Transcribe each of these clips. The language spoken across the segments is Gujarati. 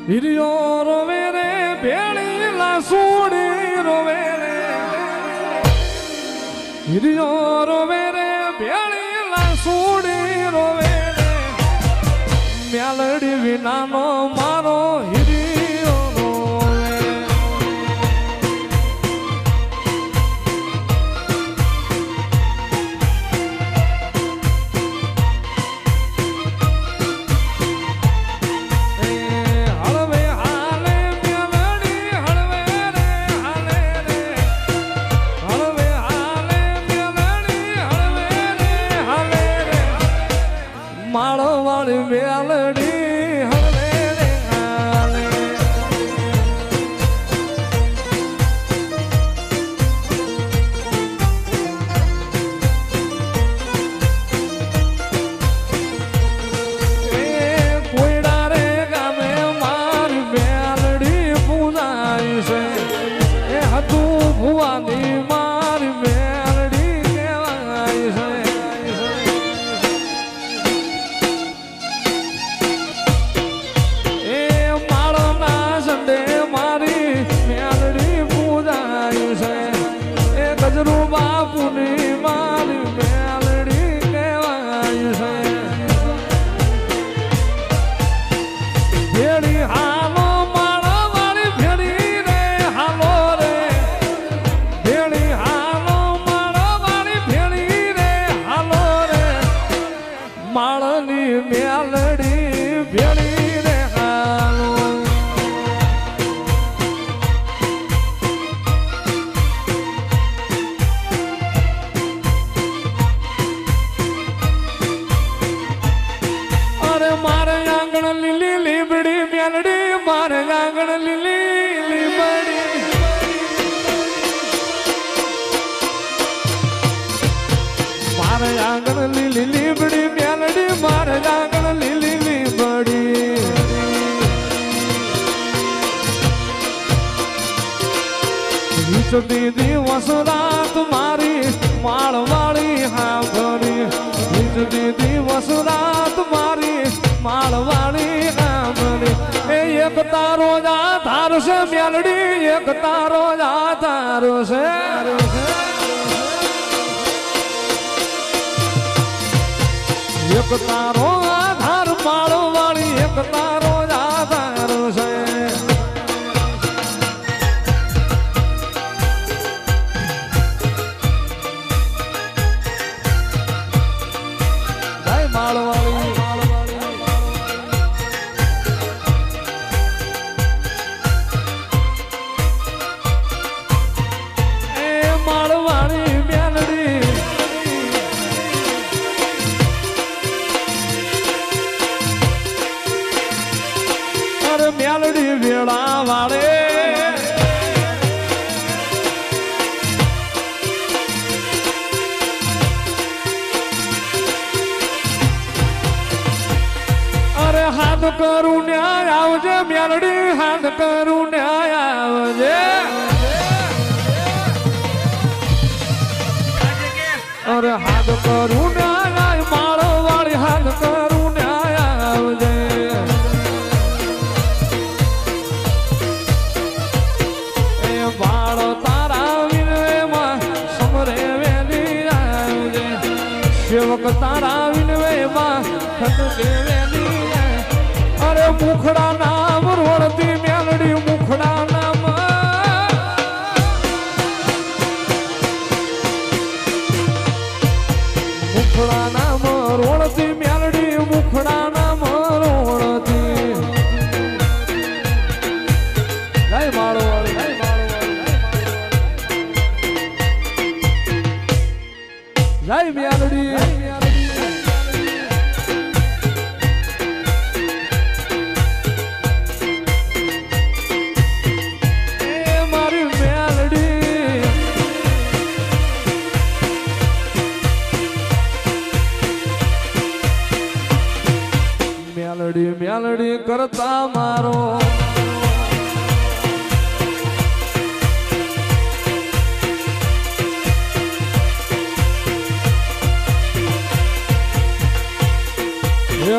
હિરિયો રોવે રે ભેળી લાસુડી રોવે રે હિરિયો રોવે રે ભેળી લાસુડી રોવે રે મેલડી વિનાનો મારો હિરિયો રોવે માળવાળી મેલડી હળવે રે હાલે કોયડા રે ગામે મારી મેલડી પૂજાય છે એ હતું ભુવાની મારી મેલડી કહેવાય છે ગજરુ બાપુની મારી મેલડી કહેવાય છે ભેડી હાલો માળા વાળી ભેડી રે હાલો રે ભેડી હાલો માળા વાળી ભેડી રે હાલો રે માળની મેલડી ભેડી રે હાલો મારે આંગણ લીલી લીબડી મેલડી મારે આંગણ લીલી લીબડી મારે આંગણ લીલી લીબડી મેલડી મારે આંગણ લીલી લીબડી વીચતી દિવસ રાત મારી માળવાળી હાંભળી વીચતી દિવસ રાત મારી માળવાળી ગામડી એ એક તારો જ આધાર છે મેલડી એક તારો જ આધાર છે એક તારો આધાર માળવાળી એક તારો જ આધાર છે માળવાળી મેલડી વેળા વાળે અરે હાથ કરું ન્યાય આવજે મેલડી હાથ કરું ન્યાય આવજે અરે હાથ કરું ન્યાય માળો વાળી હાથ કરું ન્યાય આવજે બાળો તારા વિનવેમાં સમરે વેલી આવજે સેવક તારા વિનવેમાં ખટકે વેલી અરે મુખડા નામ રોડતી મેલડી મુખડા નામ મુખડા નામ રોડતી મેલડી મુખડા નામ રોડતી જય માળો વાળી જય મેલડી મારી મેલડી મેલડી મેલડી કરતા મારો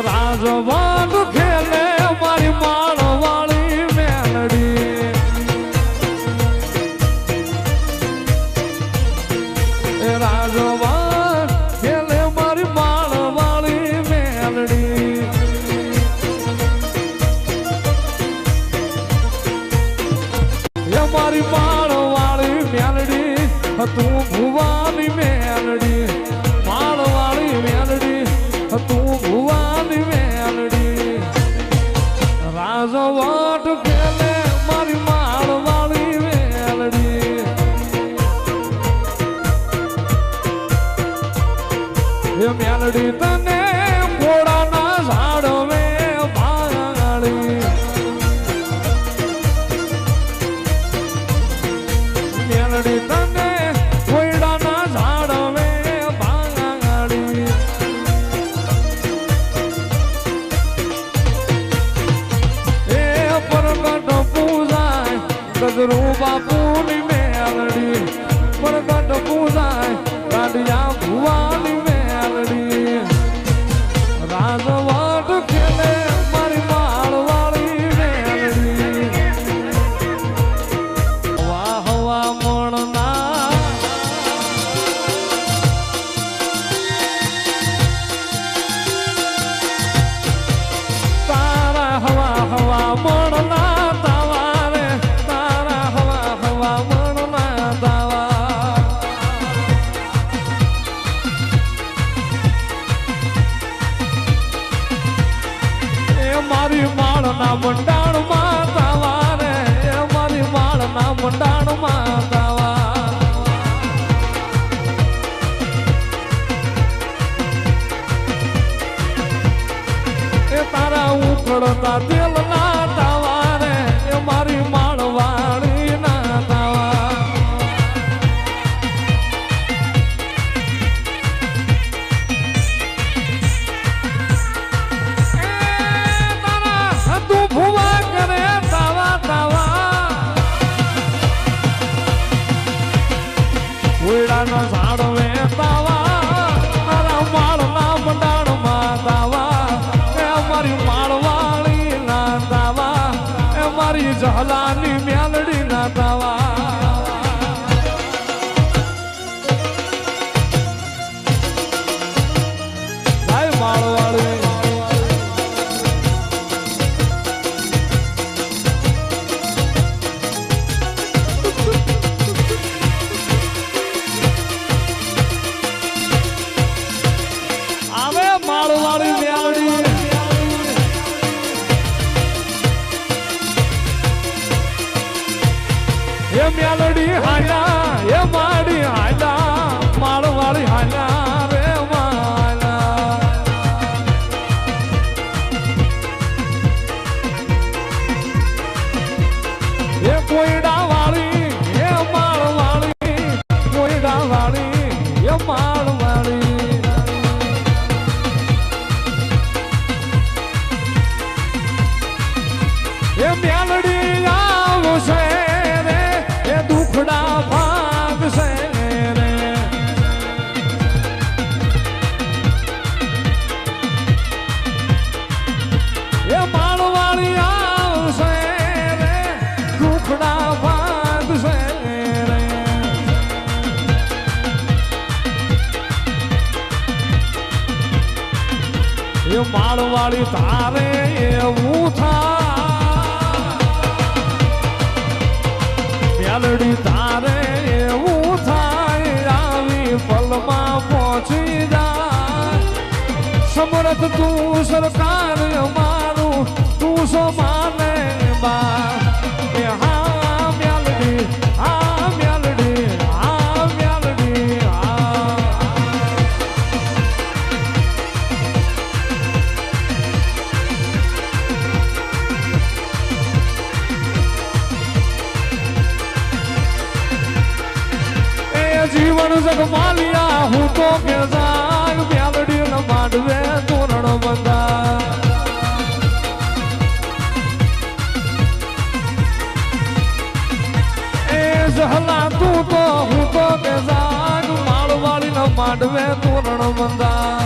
રાજવાન ખેલે મારી માળવાળી મેલડી તને ઘોડાના ઝાડવે ભાંગાળી મેલડી તને ઘોડાના ઝાડવે ભાંગાળી એ પરગટ પૂજાય ગજરું બાપુની મેલડી પરગટ પૂજાય કાઢિયા ભુવાની મેલડી રાજવટ ખેલે મારી માળવાળી મેલડી વાહ વાહ મણના તારા હવા હવા મણના તાવા રે તારા હવા હવા મણના તાવા મારી માળના મંડાણમાં તાવા રે મારી માળના મંડાણમાં તાવા એ તારા ઉખડતા તેલના તાવા રે મારી માળવાળીના તાવા ઉડાના ઝાડવે તાવા મારા માળના મંડાણમાં તાવા એ મારી માળવાળી ના તાવા એ મારી જહલાની મેલડી ના તાવા ભાઈ માળવાળી માળવાળી મેલડી એ મેલડી હાલા એ માડી હાલા માળવાળી હાલા રે માલા એ કોઈડા વાળી એ માળવાળી કોઈડા વાળી એ માળવાળી એ મેલડી આવશે રે એ દુખડા ભાગશે રે એ માળવાળી આવશે રે દુખડા ભાગશે રે એ માળવાળી તારે એવું થાય મેલડી તારે એવું થાય આવી પલમાં પહોંચી જાય સમરથ તું સરકાર અમારું તું સો માને બા હા મેલડી હા મેલડી હા મેલડી હા જીવન જગમાલિયા હું તો કે જાગ મેલડી ન માંડવે તોરણ બંધા એ જહલા તું તો હું તો કે જાગ માળવાળી ન માંડવે તોરણ બંધા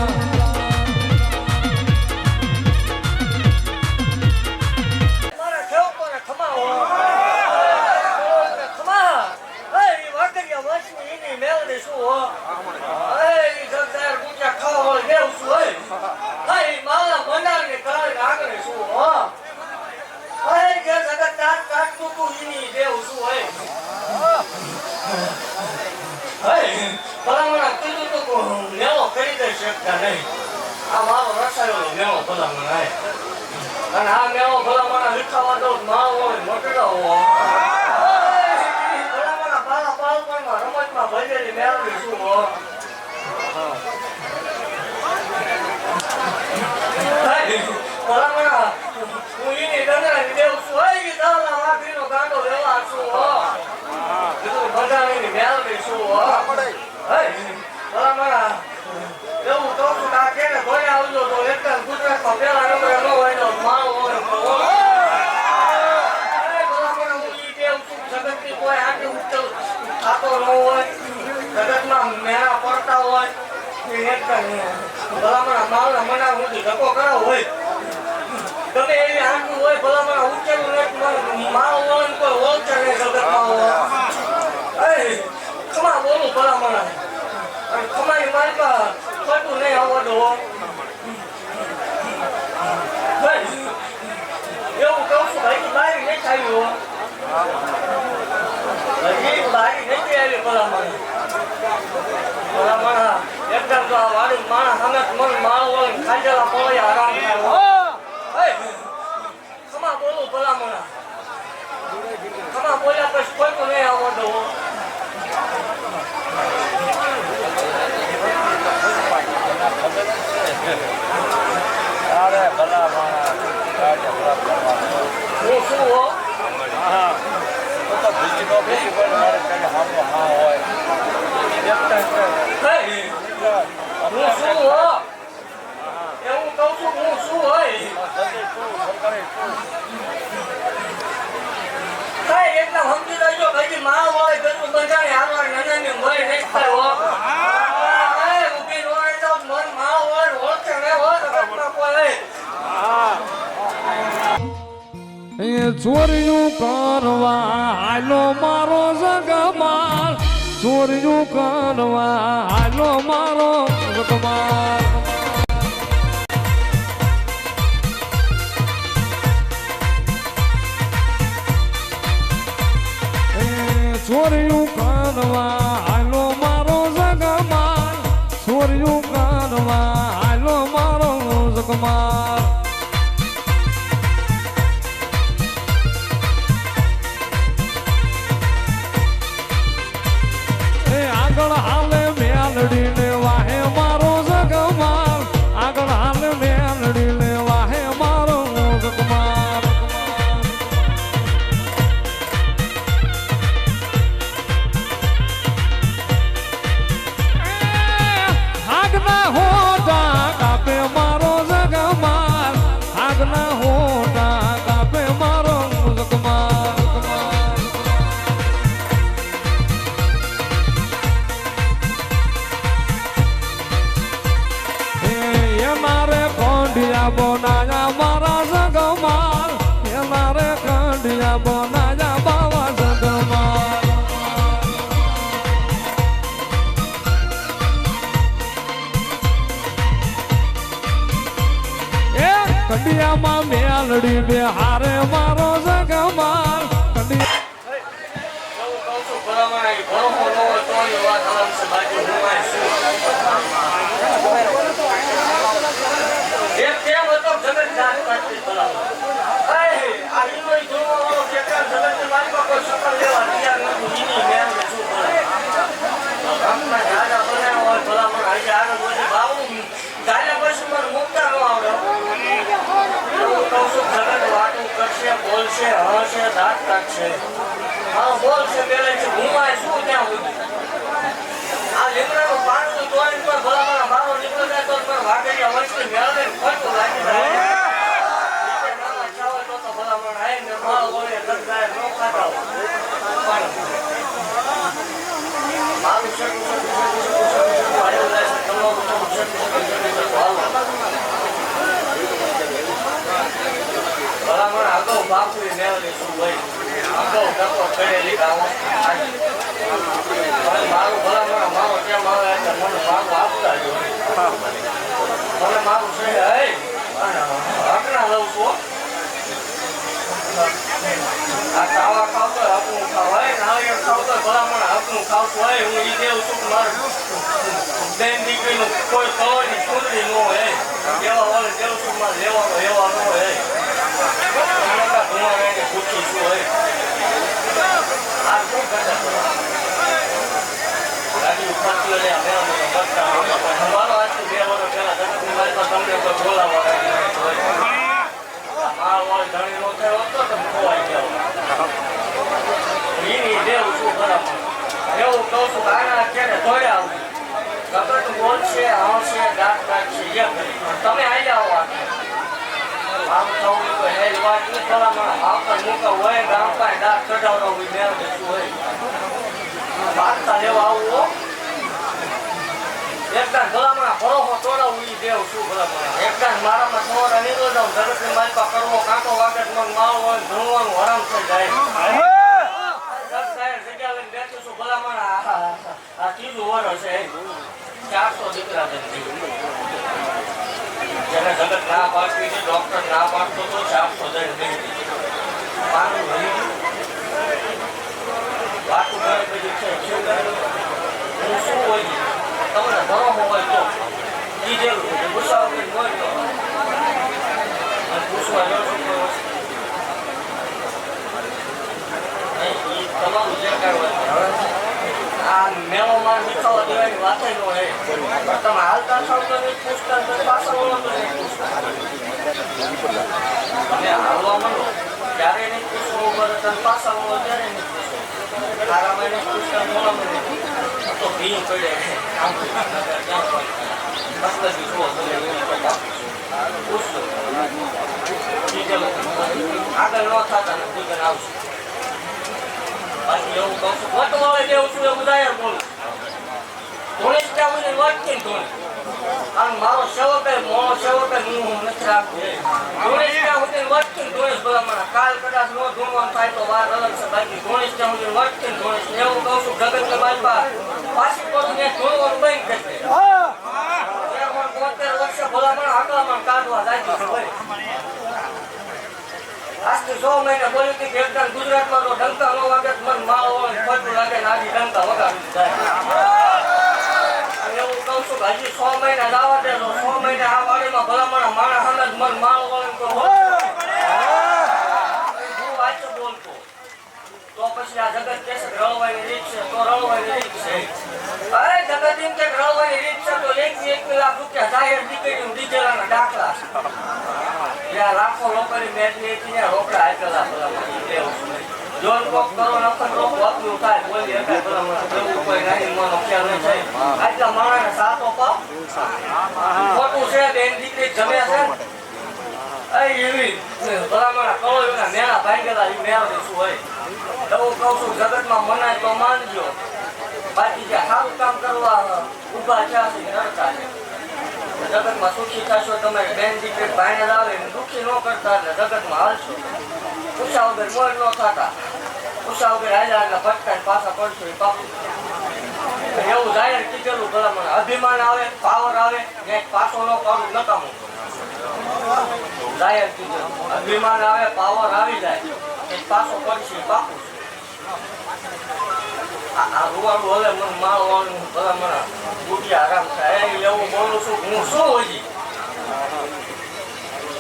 બાકી એકતા નહીં ભલામણ માવના મના હું ધક્કો કરાવ હોય તમે એવી આંખું હોય ભલામણ ઉચ્ચેલું નથી માવ હોય કોઈ ઓળખે નહીં જગતમાં હોય ખમા બોલું ભલામણ અને ખમાની માલકા ખોટું નહીં આવડો એવું કહું છું ભાઈ બારી નહીં આવ્યું હજી બારી નથી આવી ભલામણ એકદમ તો આ વાડું માણસ સામે મન માળ હોય ખાજેલા પોળે આરામ થાય ખમા બોલું ભલામણ ખમા બોલ્યા પછી ખોટું નહીં આવડો અરે ભલા માણસ હું શું હો હા તો બીજી નો બીજી કોઈ મારે કઈ હામો હા હોય હું શું હો એવું કહું છું હું શું હોય કઈ એકદમ સમજી લેજો કઈ માં હોય ગતું બંધાણી હાલવા નાનાની મળી નહીં થાય હો ઉભી રોય તો મન માં હોય ઓળખે ને હોય તો કોઈ ચોર્યું કરવા હાલો મારો જગમાલ ચોર્યું કરવા હાલો મારો જગમાલ ચોર્યું કરવા હાલો મારો જગમાલ ચોર્યું કરવા હાલો મારો જગમાલ આગળ હાલે મેલડીને વાહે મારો જગમાલ આગળ હાલે મેલડીને વાહે મારો જગમાલ આગના હોટા કાપે મારો જગમાલ આગના હોટા કાપે મારો જગમાલ મારે કંડિયા બોનાયા મારા જગમાલ મારે કંડિયા બોનાયા બાવા જગમાલ એ કંડિયામાં મેલડી બે હારે મારો જગમાલ બોલશે હશે દાંત કાઢશે હા બોલશે પેલા ઘુમાય શું ત્યાં સુધી આ લીમડાનું પાણી તોય પર ભલા મારો નીકળો જાય તો પર વાગડી અવશ્ય મેળવે ખોટું લાગી જાય નાના ચાવલ તો ભલા મને આઈ ને માલ બોલે ગંધાય નો ખાતા મારું છે ભલામણ આગો બાપુ મેળવી શું હોય આગો ડકો કરેલી ગાવો મારું ભલામણ મારો કેમ આવે એટલે મને બાપુ આપતા જ મને મારું છે હકના લઉં છું આ ખાવા ખાવતો હકનું ખાવાય નાળિયેર ખાવતો ભલામણ હકનું ખાવતું હોય હું ઈ દેવું છું મારું બેન દીકરીનું કોઈ કળોની ચૂંટણી ન હોય એવા વાળે દેવું છું મારે લેવાનો એવા ન હોય પૂછી શું હોય આ શું કરતા ગાડી ઉપાડતી હોય અમારો આજથી 2 વર્ષ પહેલા જગતની મારી પાસે તમને બોલાવવા આ વાળ ધણી નો થયો હતો તો ખોવાઈ ગયો એની દેવું શું બરાબર એવું કહું છું આના અત્યારે ધોડ્યા આવું ગગટ બોલશે હશે દાંત કાઢશે તમે આવી જાઓ આમ થવું તો હેલ વાત નહીં ભલામણ આવતા મૂકા હોય ગામ પાસે દાંત કઢાવડો હોય મેળ બેસું હોય વાગતા લેવા આવું એકદમ ભલામણા ભરોસો તોડાવું ઈ દેવ શું ભલામણા એકદમ મારામાં સવારે નીકળો જાઉં જગતની માલિકા કરવો કાંટો વાગે મન માળ હોય ભણવાનું હરામ થઈ જાય જગ્યા લઈને બેઠું છું ભલામણા આ ત્રીજું વર્ષ છે 400 દીકરા જેને જગત ના પાડતી હતી ડોક્ટર ના પાડતો તો 400 જણ પાનું ભરી વાતું કરે બધી છે શું કરે હું શું હોય તમને ભરોસો હોય તો દીધેલું ગુસ્સા વગર હોય તો પૂછવા જાઉં છું તમારું જે કાંઈ હોય આ મેળોમાં મીઠાવા દેવાની વાત ન હોય પણ તમે હાલતા થાવ તો નહીં પૂછતા તો પાછળ ઓલો તો નહીં પૂછતા તમે હાલવા માંડો ત્યારે નહીં પૂછવું ઉપર તમે પાછળ ઓલો ત્યારે નહીં પૂછવું આરામાં નહીં પૂછતા મોડામાં નહીં તો ભીમ પડે આમ ક્યાં હોય મતલબ જુઓ તમે પૂછશો આગળ ન થતા ને પૂછન આવશે બાકી એવું કહું છું વટવાળે દેવું છું એવું દાયર બોલું ધોળેશ ત્યાં મને વાટકી ને ધોળે અને મારો સેવક મોડો સેવક હું નથી રાખું ધોળેશ ત્યાં સુધી વાટકી ને ધોળેશ ભલામણા કાલ કદાચ નો ધોવાનું થાય તો વાર અલગ છે બાકી ધોળેશ ત્યાં સુધી વાટકી ને ધોળેશ એવું કહું છું જગત મારી પાછી પડું ને ધોળવાનું બંધ કરશે 73 વર્ષે ભલામણા આકલામાં કાઢવા જાય છે આજથી 100 મહિને બોલ્યું કે એકદમ ગુજરાતમાં તો ડંકા નો વાગે મન માળ હોય ખોટું લાગે ને આજે ડંકા વગાડી જાય એવું કહું છું કે હજી 100 મહિના જવા દે 100 મહિને આ વાડીમાં ભલામણા માણસ સામે જ મન માળ હોય તો હું વાંચો બોલતો તો પછી આ જગત કેસે રળવાની રીત છે તો રળવાની રીત છે અરે જગત એમ કે રળવાની રીત છે તો 1 લાખ રૂપિયા જાહેર દીકરી દીધેલાના દાખલા ત્યાં લાખો લોકોની મેદની ને રોકડા આપેલા જોન કોક કરો નખન રોક વાપરું થાય બોલી એકાય ભલા મને કોઈ નાની મનો ખ્યાલ ન થાય આટલા માણસને સાતો પાવ ખોટું છે બેન દીકરી જમે છે એવી ભલામણા કરો એના મેળા ભાંગેલા એ મેળા શું હોય એવું કહું છું જગતમાં મનાય તો માનજો બાકી જે સારું કામ કરવા ઊભા થયા છે નડતા છે જગતમાં સુખી થશો તમે બેન દીકરી ભાઈને લાવે દુઃખી ન કરતા એટલે જગતમાં હાલશો પૂછા વગર મોર ન થતા પૂછા વગર હાલ્યા એટલે ભટકા પાછા પડશો એ પાપું એવું જાહેર કીધેલું ભલામણ અભિમાન આવે પાવર આવે ને પાછો ન પાડું નકામું જાહેર કીધેલું અભિમાન આવે પાવર આવી જાય એ પાછો પડશે પાપું આ રૂવાડું હલે મને માળવાનું ભલામણ બુટિયા આરામ થાય એવું બોલું છું હું શું હોય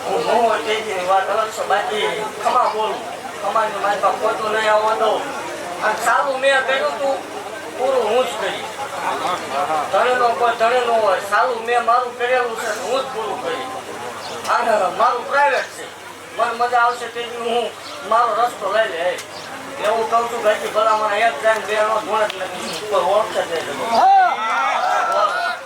હું હોય તેની વાત અલગ છે બાકી ખમા બોલું ખમાની મારી પાસે ખોટું નહીં આવવા દઉં અને સારું મેં કર્યું તું પૂરું હું જ કરીશ ધણેનો કોઈ ધણેનો હોય સારું મેં મારું કરેલું છે હું જ પૂરું કરીશ અને મારું પ્રાઇવેટ છે મને મજા આવશે તેથી હું મારો રસ્તો લઈ લે એવું કહું છું ભાઈ ભલામણ એક જાય બે નો ધોણ જ નથી ઉપર ઓળખે છે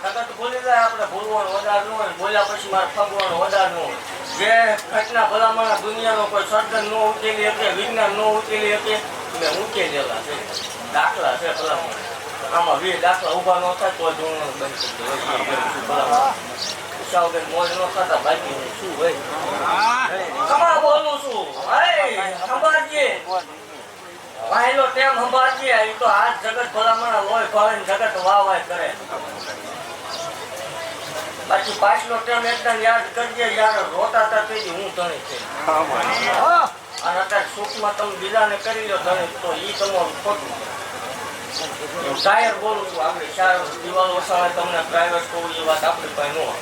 જગત બોલી જાય આપણે ભૂલવાનું વધારનું હોય બોલ્યા પછી મારે ફગવાનું વધારનું હોય જે ઘટના ભલામણ દુનિયાનો કોઈ સર્જન ન ઉકેલી શકે વિજ્ઞાન ન ઉકેલી શકે મેં ઉકેલેલા છે દાખલા છે ભલામણ આમાં 20 દાખલા ઊભા ન થાય તો ધોરણ બંધ કરી ભલામણ પૂછા વગર મોજ ન થતા બાકી શું હોય ખમા બોલું છું સંભાળીએ વાહેલો ટેમ સંભાળીએ એ તો આ જગત ભલામણ લોહી ભાવે જગત વાહ કરે બાકી પાછલો ટેમ એકદમ યાદ કરજે યાર રોતા હતા તેથી હું ધણી છે અને અત્યારે સુખમાં તમે બીજાને કરી લો ધણી તો એ તમારું ખોટું જાહેર બોલું છું આપણે 4 દિવાલ વસાવે તમને પ્રાઇવેટ કહું એ વાત આપણી પાસે ન હોય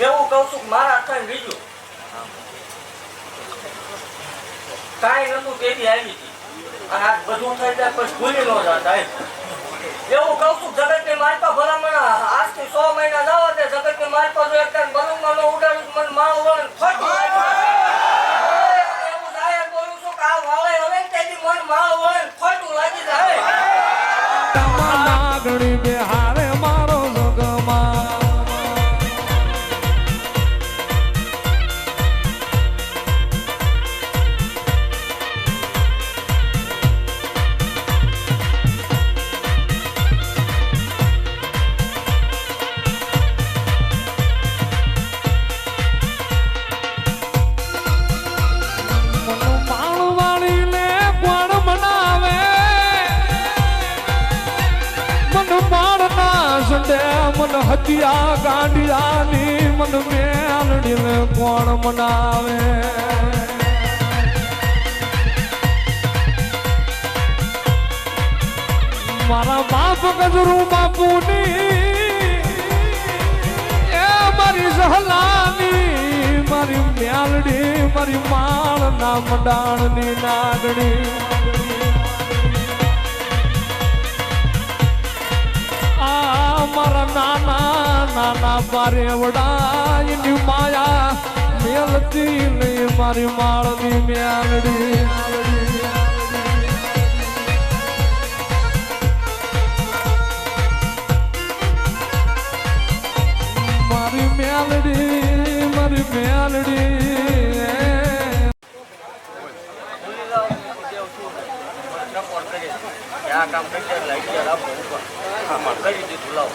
એવું કહું છું મારા હાથમાં બીજું કાંઈ નતું તેથી આવી હતી અને આ બધું થઈ જાય પછી ભૂલી ન જતા એવું કહું છું જગતની માલપા ભલામણ આજથી 100 મહિના જવા દે જગતની માલપા જો એક બલૂનમાં ન ઉડાડું મને માળ વળે ફટું એવું જાહેર બોલું છું કે આ વાળે હવે તેથી મને માળ વળે ફટું લાગી જાય નાગણી બિહારે મારો જગમાં દે મન હતિયા ગાંડિયાની મન મેલડીને કોણ મનાવે મારા બાપ ગજરું બાપુની એ મારી સહલાની મારી મેલડી મારી માળ ના મંડાણની નાગણી આ મારા નાના નાના બારેવડા એની માયા મેલતી નહીં મારી માળની મેલડી મારી મેલડી આ કામ કરી લાઈટ આપો ઉપર કરી દીધું લાવો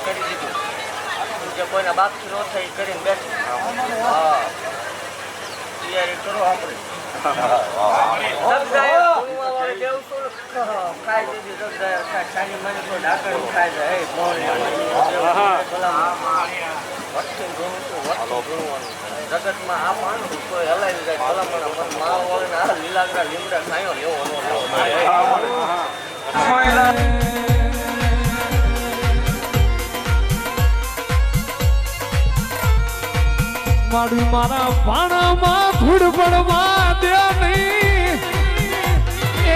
કરી દીધું જે કોઈના બાકી ન થાય કરીને બેઠું હા તૈયારી કરો આપણે ખાઈ દીધી સાની મને કોઈ ડાકર ખાઈ જાય જગતમાં આ માણસ કોઈ હલાવી જાય ભલામણ માળ વળે ને આ લીલાગરા લીમડા સાયો લેવો મારી મારા ભાણામાં ધૂળ પડવા દે નહીં એ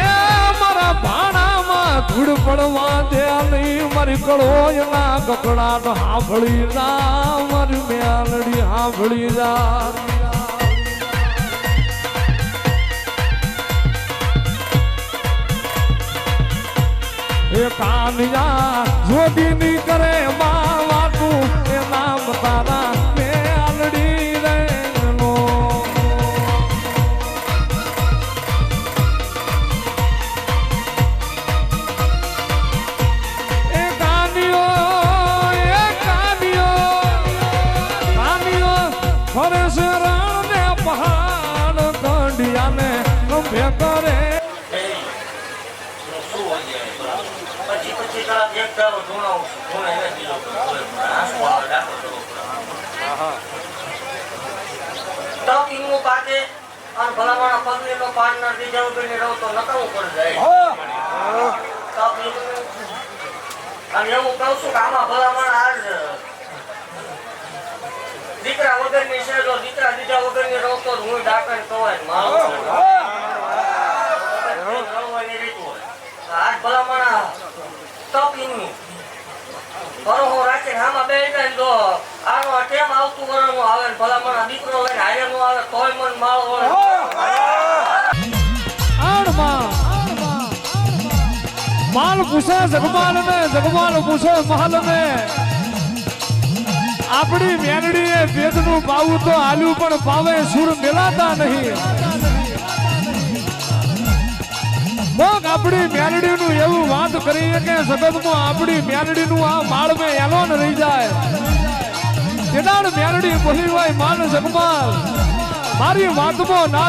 મારા ભાણામાં ધૂળ પડવા દે નહીં મારી કળોયના કકડાટ સાંભળી જા મારી મેલડી સાંભળી જા એ કાનિયા જોડીની કરે માં વાતું એ નામ તારા મેલડી રેનો એ કાનિયો ફરે છે રણ ને પહાડ કંડિયાને કંભે કરે પછી કલાક એક ધારો ધૂણો એને દીધો તક ઈનું પાકે અને ભલામણ પગલીનો પાર્ટનર બીજા વગરની રહો તો નકામું પડી જાય તક ઈનું અને એવું કહું છું કે આમાં ભલામણ આજ દીકરા વગરની છે જો દીકરા બીજા વગરની રહો તો હું ડાકર કહેવાય મારો રળવાની રીત હોય આજ ભલામણ તપીનું બરોહો રાખીને આમાં બે જાય તો આનો ટેમ આવતું વરનું આવે ને ભલામણ દીકરો લઈને હારે નું આવે તોય મન માળ હોય માલ પૂછે જગમાલ પૂછે મહાલ ને આપણી મેલડી એ વેદનું પાવું તો આલ્યું પણ પાવે સુર મેલાતા નહીં આપણી મેલડી નું એવું વાત કરીએ કે જગતમાં આપણી મેલડી નું આ માળ મેં એલોન રહી જાય કેદાર મેલડી બોલી હોય માન જગમાલ મારી વાતમાં ના